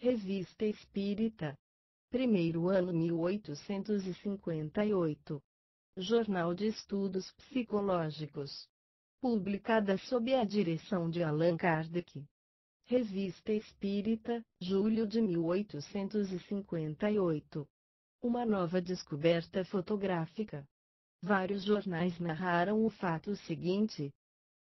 Revista Espírita. Primeiro ano 1858. Jornal de Estudos Psicológicos. Publicada sob a direção de Allan Kardec. Revista Espírita, julho de 1858. Uma nova descoberta fotográfica. Vários jornais narraram o fato seguinte.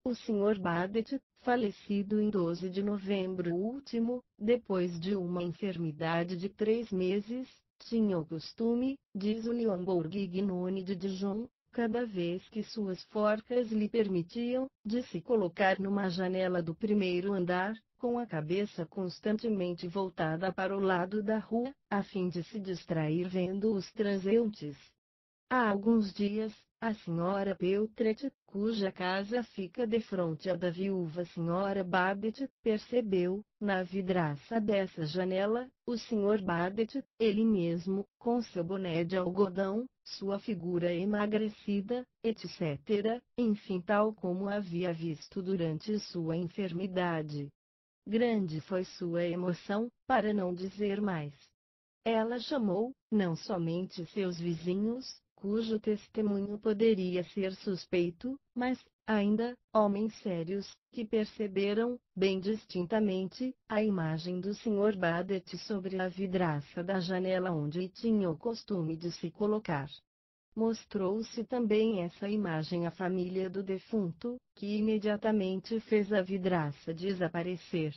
O Sr. Badet, falecido em 12 de novembro último, depois de uma enfermidade de 3 meses, tinha o costume, diz o Leonborg Gnone de Dijon, cada vez que suas forcas lhe permitiam, de se colocar numa janela do primeiro andar, com a cabeça constantemente voltada para o lado da rua, a fim de se distrair vendo os transeuntes. Há alguns dias, a senhora Peltret, cuja casa fica defronte à da viúva senhora Badet, percebeu, na vidraça dessa janela, o Sr. Badet, ele mesmo, com seu boné de algodão, sua figura emagrecida, etc., enfim tal como havia visto durante sua enfermidade. Grande foi sua emoção, para não dizer mais. Ela chamou, não somente seus vizinhos, cujo testemunho poderia ser suspeito, mas, ainda, homens sérios, que perceberam, bem distintamente, a imagem do Sr. Badet sobre a vidraça da janela onde tinha o costume de se colocar. Mostrou-se também essa imagem à família do defunto, que imediatamente fez a vidraça desaparecer.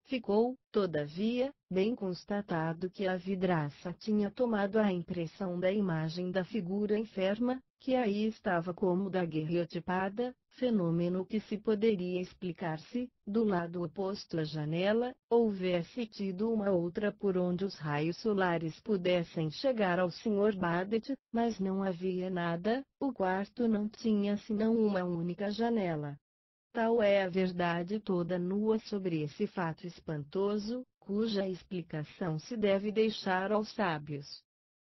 Ficou, todavia, bem constatado que a vidraça tinha tomado a impressão da imagem da figura enferma, que aí estava como daguerreotipada, fenômeno que se poderia explicar se, do lado oposto à janela, houvesse tido uma outra por onde os raios solares pudessem chegar ao Sr. Badet, mas não havia nada, o quarto não tinha senão uma única janela. Tal é a verdade toda nua sobre esse fato espantoso, cuja explicação se deve deixar aos sábios.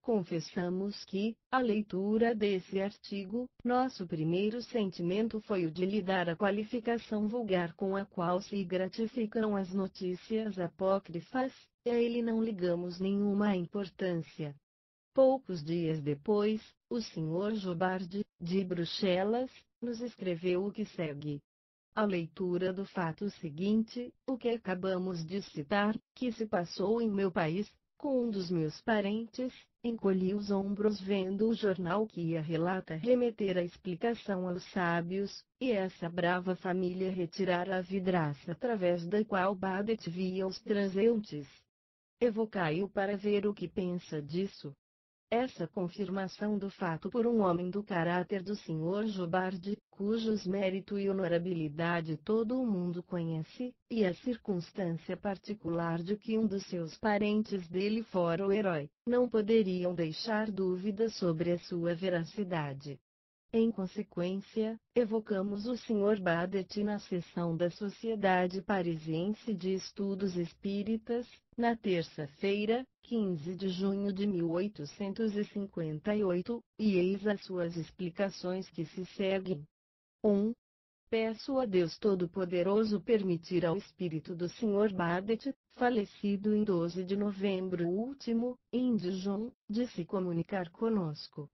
Confessamos que, à leitura desse artigo, nosso primeiro sentimento foi o de lhe dar a qualificação vulgar com a qual se gratificam as notícias apócrifas, e a ele não ligamos nenhuma importância. Poucos dias depois, o Sr. Jobard, de Bruxelas, nos escreveu o que segue. A leitura do fato seguinte, o que acabamos de citar, que se passou em meu país, com um dos meus parentes, encolhi os ombros vendo o jornal que ia relata remeter a explicação aos sábios, e essa brava família retirar a vidraça através da qual Badet via os transeuntes. Evocai-o para ver o que pensa disso. Essa confirmação do fato por um homem do caráter do Sr. Jobard, cujos mérito e honorabilidade todo o mundo conhece, e a circunstância particular de que um dos seus parentes dele fora o herói, não poderiam deixar dúvida sobre a sua veracidade. Em consequência, evocamos o Sr. Badet na sessão da Sociedade Parisiense de Estudos Espíritas, na terça-feira, 15 de junho de 1858, e eis as suas explicações que se seguem. 1. Peço a Deus Todo-Poderoso permitir ao espírito do Sr. Badet, falecido em 12 de novembro último, em Dijon, de se comunicar conosco.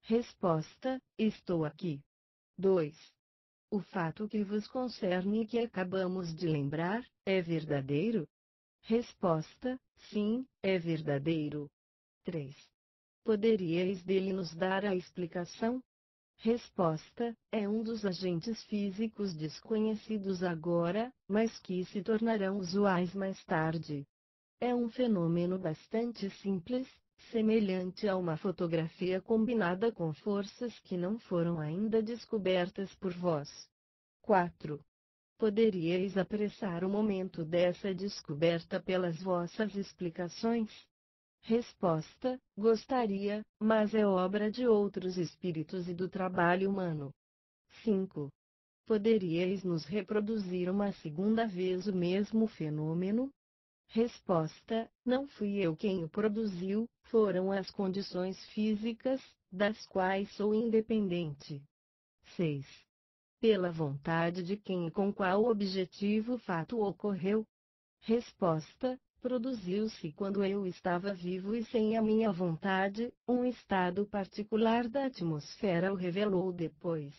Resposta: estou aqui. 2. O fato que vos concerne e que acabamos de lembrar, é verdadeiro? Resposta: sim, é verdadeiro. 3. Poderíeis dele nos dar a explicação? Resposta: é um dos agentes físicos desconhecidos agora, mas que se tornarão usuais mais tarde. É um fenômeno bastante simples, semelhante a uma fotografia combinada com forças que não foram ainda descobertas por vós. 4. Poderíeis apressar o momento dessa descoberta pelas vossas explicações? Resposta: gostaria, mas é obra de outros espíritos e do trabalho humano. 5. Poderíeis nos reproduzir uma segunda vez o mesmo fenômeno? Resposta: não fui eu quem o produziu, foram as condições físicas, das quais sou independente. 6. Pela vontade de quem e com qual objetivo o fato ocorreu? Resposta: produziu-se quando eu estava vivo e sem a minha vontade, um estado particular da atmosfera o revelou depois.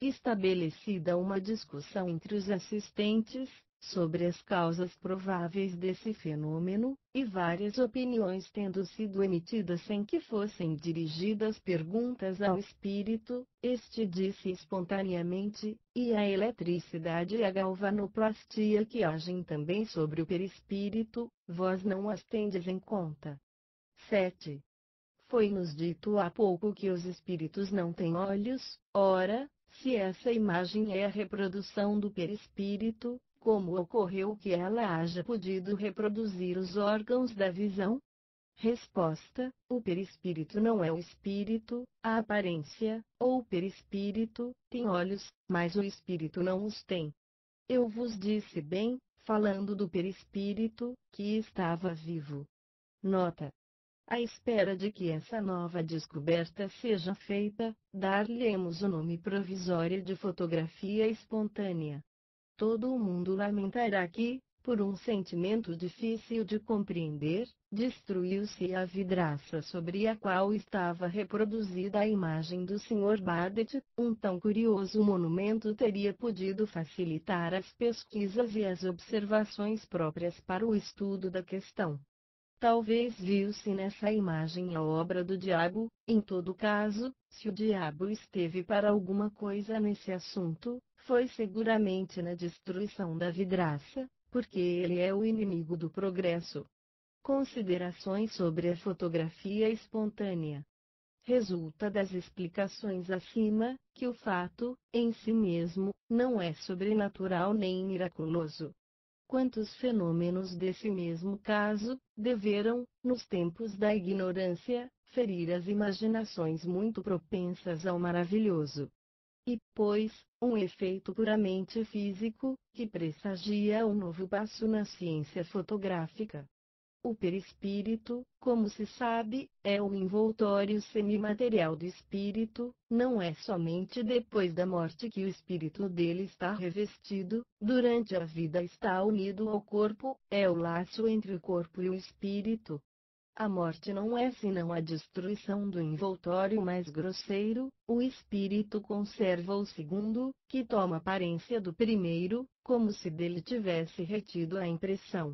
Estabelecida uma discussão entre os assistentes, sobre as causas prováveis desse fenômeno, e várias opiniões tendo sido emitidas sem que fossem dirigidas perguntas ao espírito, este disse espontaneamente: e a eletricidade e a galvanoplastia que agem também sobre o perispírito, vós não as tendes em conta. 7. Foi-nos dito há pouco que os espíritos não têm olhos. Ora, se essa imagem é a reprodução do perispírito, como ocorreu que ela haja podido reproduzir os órgãos da visão? Resposta: o perispírito não é o espírito, a aparência, ou o perispírito, tem olhos, mas o espírito não os tem. Eu vos disse bem, falando do perispírito, que estava vivo. Nota: à espera de que essa nova descoberta seja feita, dar-lhe-emos o nome provisório de fotografia espontânea. Todo o mundo lamentará que, por um sentimento difícil de compreender, destruiu-se a vidraça sobre a qual estava reproduzida a imagem do Sr. Badet. Um tão curioso monumento teria podido facilitar as pesquisas e as observações próprias para o estudo da questão. Talvez viu-se nessa imagem a obra do diabo. Em todo caso, se o diabo esteve para alguma coisa nesse assunto, foi seguramente na destruição da vidraça, porque ele é o inimigo do progresso. Considerações sobre a fotografia espontânea. Resulta das explicações acima, que o fato, em si mesmo, não é sobrenatural nem miraculoso. Quantos fenômenos desse mesmo caso, deveram, nos tempos da ignorância, ferir as imaginações muito propensas ao maravilhoso. E, pois, um efeito puramente físico, que pressagia um novo passo na ciência fotográfica. O perispírito, como se sabe, é o envoltório semimaterial do espírito. Não é somente depois da morte que o espírito dele está revestido, durante a vida está unido ao corpo, é o laço entre o corpo e o espírito. A morte não é senão a destruição do envoltório mais grosseiro. O espírito conserva o segundo, que toma aparência do primeiro, como se dele tivesse retido a impressão.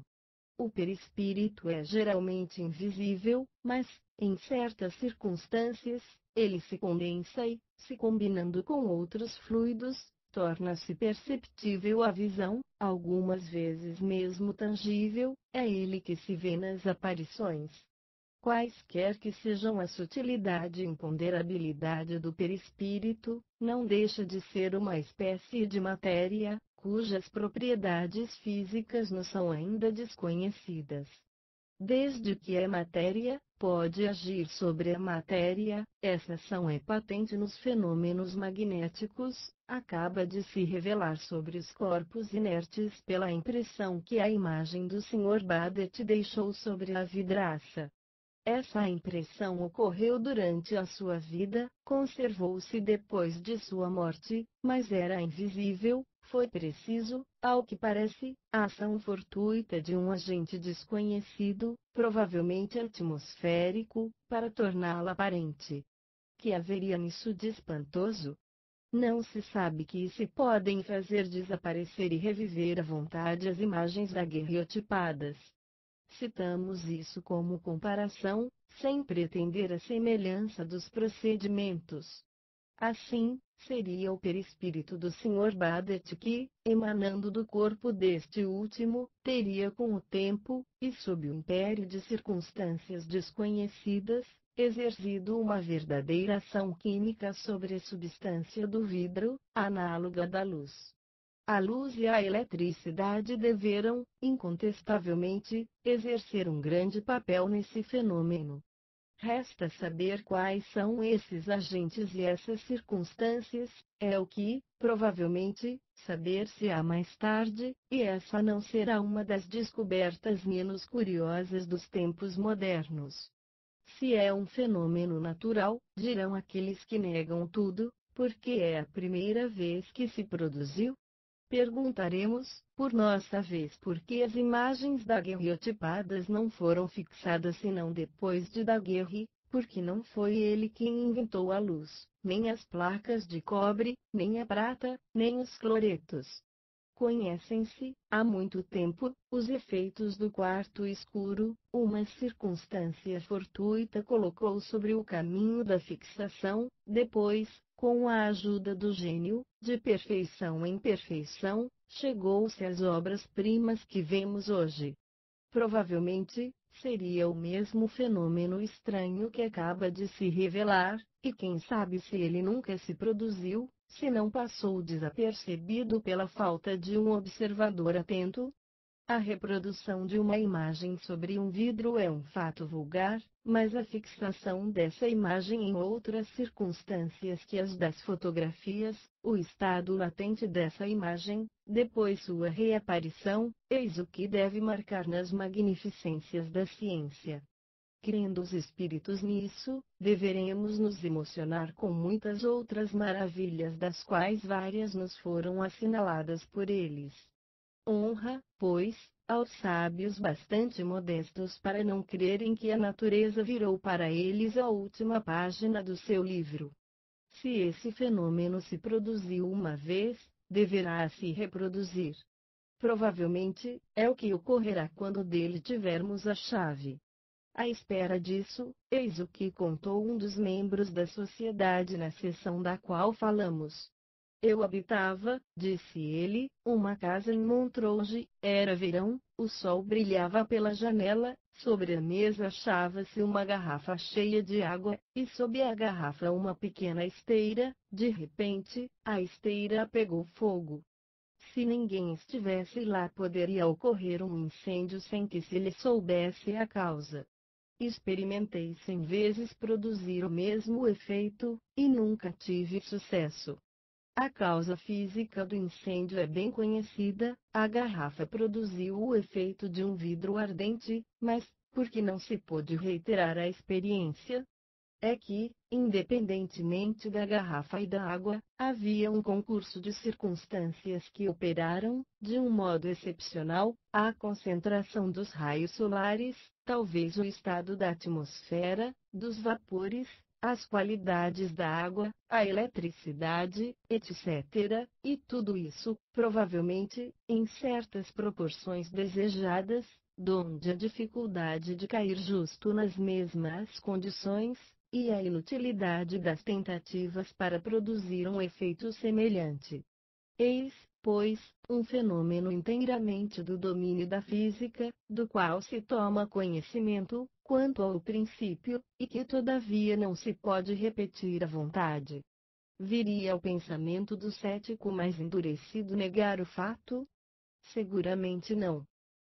O perispírito é geralmente invisível, mas, em certas circunstâncias, ele se condensa e, se combinando com outros fluidos, torna-se perceptível à visão, algumas vezes mesmo tangível. É ele que se vê nas aparições. Quaisquer que sejam a sutilidade e imponderabilidade do perispírito, não deixa de ser uma espécie de matéria, cujas propriedades físicas nos são ainda desconhecidas. Desde que é matéria, pode agir sobre a matéria. Essa ação é patente nos fenômenos magnéticos. Acaba de se revelar sobre os corpos inertes pela impressão que a imagem do Sr. Badet deixou sobre a vidraça. Essa impressão ocorreu durante a sua vida, conservou-se depois de sua morte, mas era invisível. Foi preciso, ao que parece, a ação fortuita de um agente desconhecido, provavelmente atmosférico, para torná-la aparente. Que haveria nisso de espantoso? Não se sabe que se podem fazer desaparecer e reviver à vontade as imagens daguerreotipadas. Citamos isso como comparação, sem pretender a semelhança dos procedimentos. Assim, seria o perispírito do Sr. Badet que, emanando do corpo deste último, teria com o tempo, e sob o império de circunstâncias desconhecidas, exercido uma verdadeira ação química sobre a substância do vidro, análoga da luz. A luz e a eletricidade deveram, incontestavelmente, exercer um grande papel nesse fenômeno. Resta saber quais são esses agentes e essas circunstâncias. É o que, provavelmente, saber-se-á mais tarde, e essa não será uma das descobertas menos curiosas dos tempos modernos. Se é um fenômeno natural, dirão aqueles que negam tudo, porque é a primeira vez que se produziu. Perguntaremos, por nossa vez, por que as imagens daguerreotipadas não foram fixadas senão depois de Daguerre, porque não foi ele quem inventou a luz, nem as placas de cobre, nem a prata, nem os cloretos. Conhecem-se, há muito tempo, os efeitos do quarto escuro, uma circunstância fortuita colocou sobre o caminho da fixação, depois, com a ajuda do gênio, de perfeição em perfeição, chegou-se às obras-primas que vemos hoje. Provavelmente, seria o mesmo fenômeno estranho que acaba de se revelar, e quem sabe se ele nunca se produziu, se não passou desapercebido pela falta de um observador atento? A reprodução de uma imagem sobre um vidro é um fato vulgar, mas a fixação dessa imagem em outras circunstâncias que as das fotografias, o estado latente dessa imagem, depois sua reaparição, eis o que deve marcar nas magnificências da ciência. Crendo os espíritos nisso, deveremos nos emocionar com muitas outras maravilhas das quais várias nos foram assinaladas por eles. Honra, pois, aos sábios bastante modestos para não crerem que a natureza virou para eles a última página do seu livro. Se esse fenômeno se produziu uma vez, deverá se reproduzir. Provavelmente, é o que ocorrerá quando dele tivermos a chave. À espera disso, eis o que contou um dos membros da sociedade na sessão da qual falamos. Eu habitava, disse ele, uma casa em Montrose, era verão, o sol brilhava pela janela, sobre a mesa achava-se uma garrafa cheia de água, e sob a garrafa uma pequena esteira, de repente, a esteira pegou fogo. Se ninguém estivesse lá poderia ocorrer um incêndio sem que se lhe soubesse a causa. Experimentei 100 vezes produzir o mesmo efeito, e nunca tive sucesso. A causa física do incêndio é bem conhecida, a garrafa produziu o efeito de um vidro ardente, mas, por que não se pôde reiterar a experiência? É que, independentemente da garrafa e da água, havia um concurso de circunstâncias que operaram, de um modo excepcional, a concentração dos raios solares, talvez o estado da atmosfera, dos vapores, as qualidades da água, a eletricidade, etc., e tudo isso, provavelmente, em certas proporções desejadas, donde a dificuldade de cair justo nas mesmas condições, e a inutilidade das tentativas para produzir um efeito semelhante. Eis, pois, um fenômeno inteiramente do domínio da física, do qual se toma conhecimento, quanto ao princípio, e que todavia não se pode repetir à vontade. Viria o pensamento do cético mais endurecido negar o fato? Seguramente não.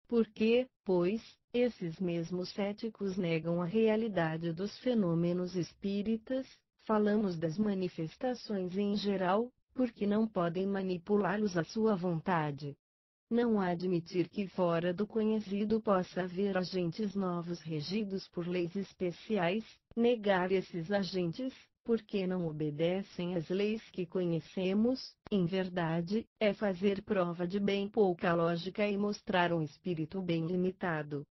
Porque, pois, esses mesmos céticos negam a realidade dos fenômenos espíritas, falamos das manifestações em geral, porque não podem manipulá-los à sua vontade. Não admitir que fora do conhecido possa haver agentes novos regidos por leis especiais, negar esses agentes, porque não obedecem às leis que conhecemos, em verdade, é fazer prova de bem pouca lógica e mostrar um espírito bem limitado.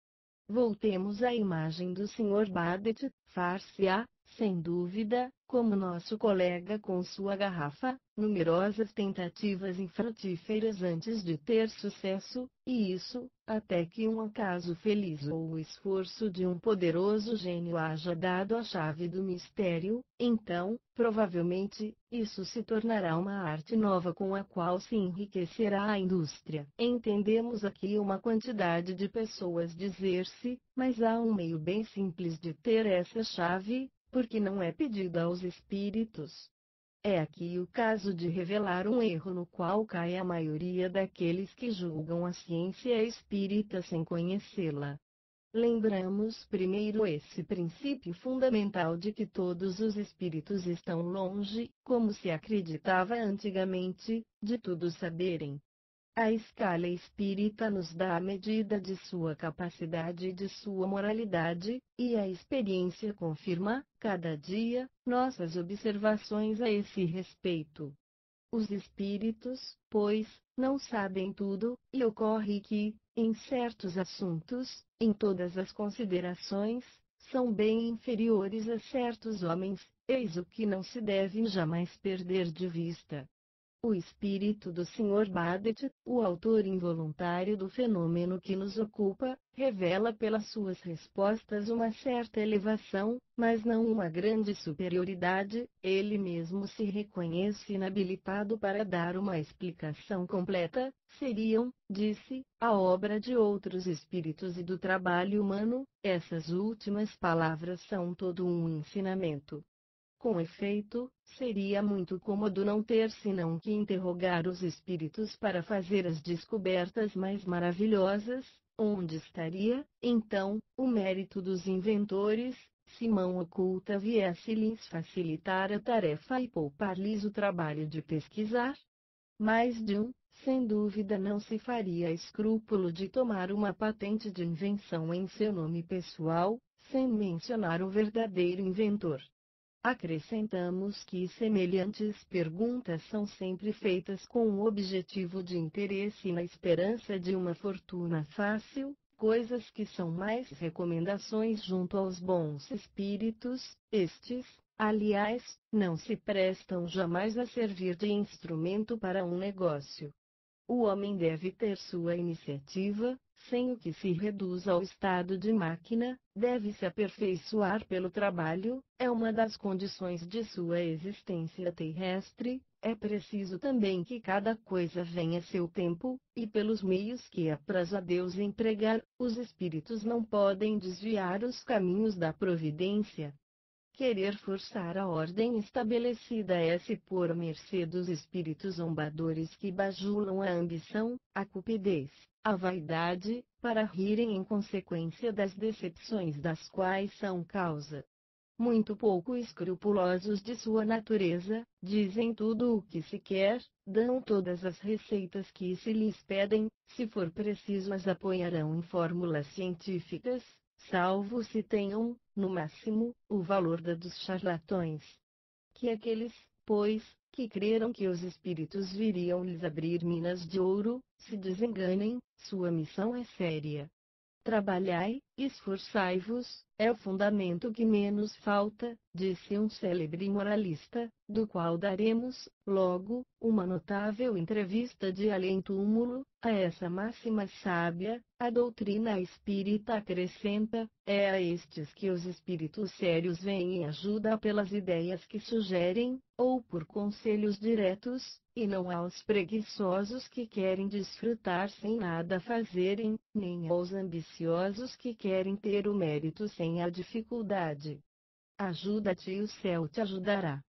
Voltemos à imagem do Sr. Badet, far-se-á, sem dúvida, como nosso colega com sua garrafa, numerosas tentativas infrutíferas antes de ter sucesso, e isso, até que um acaso feliz ou o esforço de um poderoso gênio haja dado a chave do mistério, então, provavelmente, isso se tornará uma arte nova com a qual se enriquecerá a indústria. Entendemos aqui uma quantidade de pessoas dizer-se, mas há um meio bem simples de ter essa chave, porque não é pedida aos espíritos. É aqui o caso de revelar um erro no qual cai a maioria daqueles que julgam a ciência espírita sem conhecê-la. Lembramos primeiro esse princípio fundamental de que todos os espíritos estão longe, como se acreditava antigamente, de tudo saberem. A escala espírita nos dá a medida de sua capacidade e de sua moralidade, e a experiência confirma, cada dia, nossas observações a esse respeito. Os espíritos, pois, não sabem tudo, e ocorre que, em certos assuntos, em todas as considerações, são bem inferiores a certos homens, eis o que não se deve jamais perder de vista. O espírito do Sr. Badet, o autor involuntário do fenômeno que nos ocupa, revela pelas suas respostas uma certa elevação, mas não uma grande superioridade. Ele mesmo se reconhece inabilitado para dar uma explicação completa. Seriam, disse, a obra de outros espíritos e do trabalho humano. Essas últimas palavras são todo um ensinamento. Com efeito, seria muito cômodo não ter senão que interrogar os espíritos para fazer as descobertas mais maravilhosas. Onde estaria, então, o mérito dos inventores, se mão oculta viesse lhes facilitar a tarefa e poupar-lhes o trabalho de pesquisar? Mais de um, sem dúvida, não se faria escrúpulo de tomar uma patente de invenção em seu nome pessoal, sem mencionar o verdadeiro inventor. Acrescentamos que semelhantes perguntas são sempre feitas com o objetivo de interesse e na esperança de uma fortuna fácil, coisas que são mais recomendações junto aos bons espíritos. Estes, aliás, não se prestam jamais a servir de instrumento para um negócio. O homem deve ter sua iniciativa, sem o que se reduz ao estado de máquina, deve se aperfeiçoar pelo trabalho, é uma das condições de sua existência terrestre. É preciso também que cada coisa venha a seu tempo, e pelos meios que apraz a Deus empregar, os espíritos não podem desviar os caminhos da providência. Querer forçar a ordem estabelecida é se pôr à mercê dos espíritos zombadores que bajulam a ambição, a cupidez, a vaidade, para rirem em consequência das decepções das quais são causa. Muito pouco escrupulosos de sua natureza, dizem tudo o que se quer, dão todas as receitas que se lhes pedem, se for preciso as apoiarão em fórmulas científicas, salvo se tenham, no máximo, o valor da dos charlatões. Que aqueles, pois, que creram que os espíritos viriam lhes abrir minas de ouro, se desenganem, sua missão é séria. Trabalhai, esforçai-vos, é o fundamento que menos falta, disse um célebre moralista, do qual daremos, logo, uma notável entrevista de além-túmulo. A essa máxima sábia, a doutrina espírita acrescenta: é a estes que os espíritos sérios vêm em ajuda pelas ideias que sugerem, ou por conselhos diretos, e não aos preguiçosos que querem desfrutar sem nada fazerem, nem aos ambiciosos que querem ter o mérito sem a dificuldade. Ajuda-te e o céu te ajudará.